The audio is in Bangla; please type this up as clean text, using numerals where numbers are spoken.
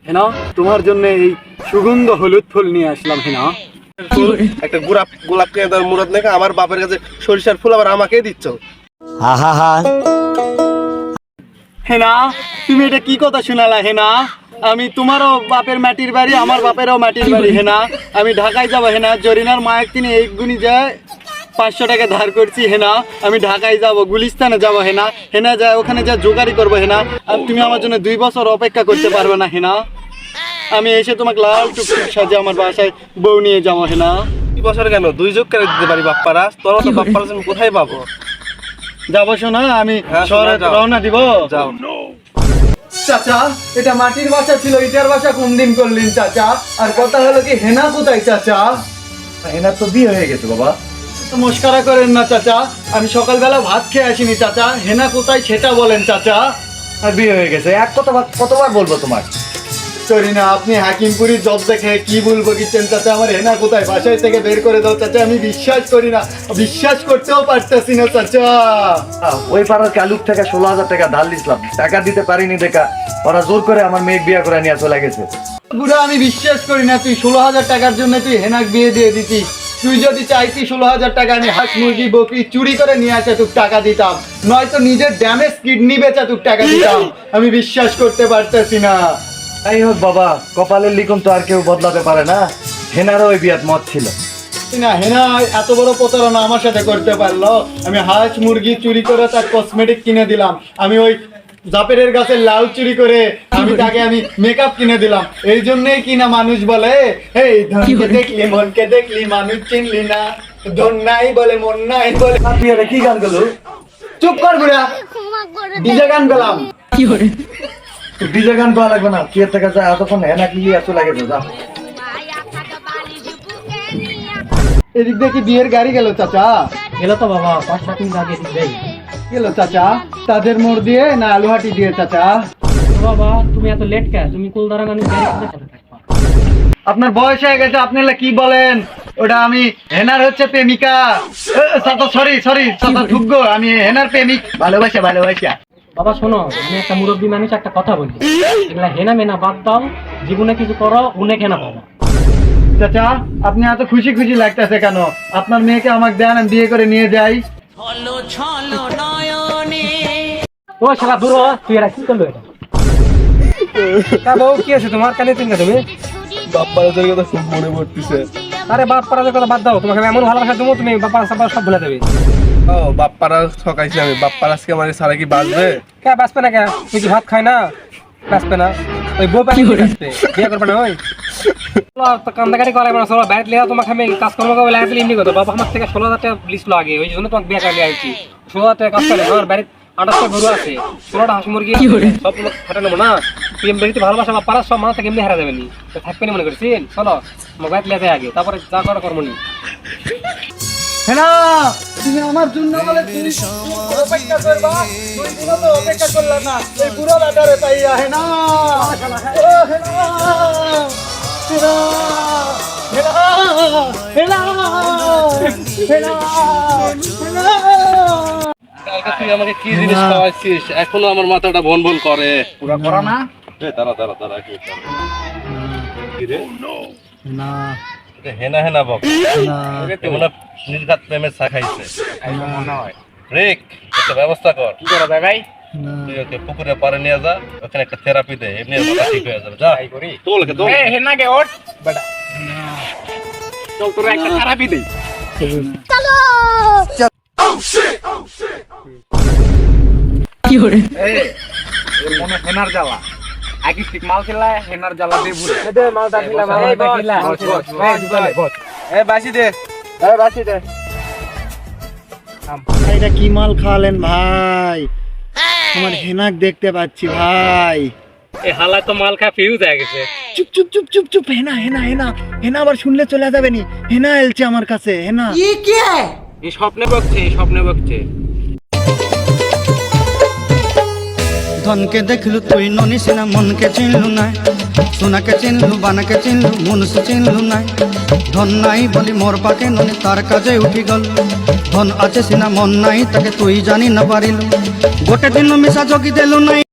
হেনা, তোমার জন্য এই সুগন্ধ হলুদ ফুল নিয়ে আসলাম। হেনা, একটা গোলাপ কে দেওয়ার মুরাদ নাকি আমার বাপের কাছে সরিষার ফুল আবার আমাকেই দিচ্ছ। হেনা, তুমি এটা কি কথা শোনালা? হেনা, আমি তোমারও বাপের মাটির বাড়ি, আমার বাপেরও মাটির বাড়ি। হেনা, আমি ঢাকায় যাবো। হেনা, জরিনার মায়ের কিনে এই গুনি যায় 500 টাকা ধার করছি। হেনা, আমি ঢাকায় যাব, গুলিস্তানে যাব। হেনা, হেনা যায় ওখানে যা জোগাড়ি করবো। হেনা, আর তুমি আমার জন্য 2 বছর অপেক্ষা করতে পারবে না। হেনা, আমি এসে তোমাকে লাল টুকটুক সাজে আমার বাসায় বউ নিয়ে যাবো। হেনা, 2 বছর কেন, 2 যুগ করে দিতে পারি বাপ্পারা। তোর তো বাপ্পারা আমি কোথায় পাবো? যাবো শোনা, আমি শহরে রওনা দিব। যাও। চাচা, এটা মাটির বাসা ছিল, ইটার বাসা কোন দিন করলেন চাচা? আর কথা হলো কি, হেনা কোথায় চাচা? হেনার তো বিয়ে হয়ে গেছে বাবা। তো মস্কারা করেন না চাচা, আমি সকালবেলা ভাত খেয়ে আসিনি চাচা। হেনা কোথায় সেটা বলেন চাচা। আর বিয়ে হয়ে গেছে, এক কতবার বলবো তোমার? করি না, আপনি হাকিমপুরি জব দেখে কি বলবো কিচ্ছেন চাচা। আমার হেনা কোথায়, বাসায় থেকে বের করে দাও চাচা। আমি বিশ্বাস করি না, বিশ্বাস করতেও পারতেছি না চাচা। ওই পাড়ার কালুক থেকে 16,000 টাকা ধার দিছিলাম, টাকা দিতে পারিনি দেখা ওরা জোর করে আমার মেয়ে বিয়ে করে নিয়ে চলে গেছে। বুড়া, আমি বিশ্বাস করি না। তুই 16,000 টাকার জন্য তুই হেনাক বিয়ে দিয়ে দিতি। তুই যদি চাইতি 16,000 টাকা, আমি হাঁস মুরগি বকরি চুরি করে নিয়ে আসে তোকে টাকা দিতাম, নয়তো নিজের ড্যামেজ কিডনি বেচা তোকে টাকা দিতাম। আমি বিশ্বাস করতে পারতেছি না। তাই হোক বাবা, কপালের লিখন তো আর কেউ বদলাতে পারে না। হেনারও ওই বিয়াত মত ছিল না। হেনা এত বড় প্রতারণা আমার সাথে করতে পারলো? আমি হাঁস মুরগি চুরি করে তার কসমেটিক কিনে দিলাম। আমি ওই জাপেরের গাছের লাউ চুরি করে আমি মেকআপ কিনে দিলাম। এই জন্যই কিনা মানুষ বলে, এই ধনকে দেখলি মনকে দেখলি, মানুষ চিনলি না। ধন নাই বলে মন নাই বলে। বিয়েটা কি গান গেল? চুপ কর বুড়া, ডিজে গান গেলাম। ডিজে গান পাওয়া লাগবে না, কি থেকে যায় এতক্ষণ হেনা কি চলে গেছে। যা এদিক দিয়ে কি বিয়ের গাড়ি গেল চাচা? গেল তো বাবা, 5-7 মিনিট আগে দিলেই গেল চাচা। তাদের মোড় দিয়ে না আলুহাটি দিয়ে চাচা? বাবা, তুমি এত লেট কে? তুমি কুলদারা মানুষ গাড়ি কোথায় থাকবা? আপনার বয়স হয়ে গেছে, আপনি কি বলেন? ওটা আমি হেনার হচ্ছে প্রেমিকা। চাচা সরি চাচা, ঠুকগো, আমি হেনার প্রেমিক। ভালোবাসা। বাবা শোনো, আমি একটা মুরব্বী মানুষ, একটা কথা বলি। এগুলা হেনা মেনা বাদ দাও, জীবনে কিছু করো, অনেক হেনা পাবো। চাচা, আপনি এত খুশি লাগতেছে কেন? আপনার মেয়েকে আমাকে দেন, আমি বিয়ে করে নিয়ে যাই। ও শালা দূর হ, তুই এরা কি করলো এটা? বউ কি আছে তোমার? কানে তিন তুমি বাপ্পারা তোর কথা খুব মনে পড়তেছে। আরে বাপ পাড়ার কথা বাদ দাও, তোমাকে এমন ভালোবাসা দেবো তুমি বাপা সাপা সব ভুলে দেবে। ও বাপ্পারা ঠকাইছি আমি। বাপ্পারা আজকে আমার সারা কি বাঁচবে? কে বাঁচবে না? কে তুই কি ভাত খায় না? বাঁচবে না? ওই বউ পাখি বাঁচবে, বিয়ে করবে না। ওই কান্দাকাটি করে না, চলো বাইরে লিয়া, তোমাকে আমি কাজকর্ম করে লাগলে এমনি কথা। বাবা আমার থেকে 16,000 টাকা লিস্ট লাগে, ওই জন্য তোমাকে বিয়ে করে আইছি। 16,000 টাকা কাজ করে আমার বাড়িতে 28টা গরু আছে, 16টা হাঁস মুরগি সব খাটে নেবো না। তুই এমনি ভালোবাসা বা পাড়ার সব মানুষ থেকে এমনি হারা যাবে নি, থাকবে না মনে করছেন। চলো মোবাইল লিয়াতে আগে, তারপরে যা করে কর্মনি। হেনা, তুমি আমার জন্য বলে তুমি অপেক্ষা করবা, দুই দিনও তো অপেক্ষা করলা না। এই বুড়ো ব্যাটারে পাইয়া হেনা। ও হেনা, হেনা, হেনা, হেনা, হেনা। কালকে তুই আমাকে কি জিনিস খাওয়াইছিস, এখনো আমার মাথাটা ভন ভন করে। পুরা করা না? দাঁড়া কি রে? না এটা হেনা বক মনে নির্ঘাত প্রেমের চা খাইছে মনে হয়। রেক, একটা ব্যবস্থা কর। কি করা যায় ভাই? তুই ওকে পুকুরে পারে নিয়ে যা, ওখানে একটা থেরাপি দে, এমনি মাথা ঠিক হয়ে যাবে। যা করি তোলকে তোল। হেনাকে ওঠ বেটা, চল তোরা একটা থেরাপি দেই। চলো কি করে? এই মনে হেনার জ্বালা, আগে ঠিক মাল খেলা, হেনার জ্বালা দে ভুল দে। মালটা খেলা, মালটা খেলা। এই বাসি দে, এটা কি মাল খাওয়ালেন ভাই? তোমার হেনাক দেখতে পাচ্ছি ভাই। এই হালা তো মাল খা ফিউজ হয়ে গেছে। চুপ। হেনা আবার শুনলে চলে যাবে নি। হেনা এলছে আমার কাছে। হেনা এই স্বপ্নে বকছে। ধনকে দেখলু তুই ননিস না, মনকে চিনলু নাই, সোনাকে চিনলু, বানাকে চিনলু, মনুষ চিনলু নাই। ধন নাই বলি মোর পাকে ননি তার কাজে উঠি গল, ধন আছে সিনা মন নাই তাকে তুই জানি না পারিলু। গোটে দিন মিশা জগি দেলু নাই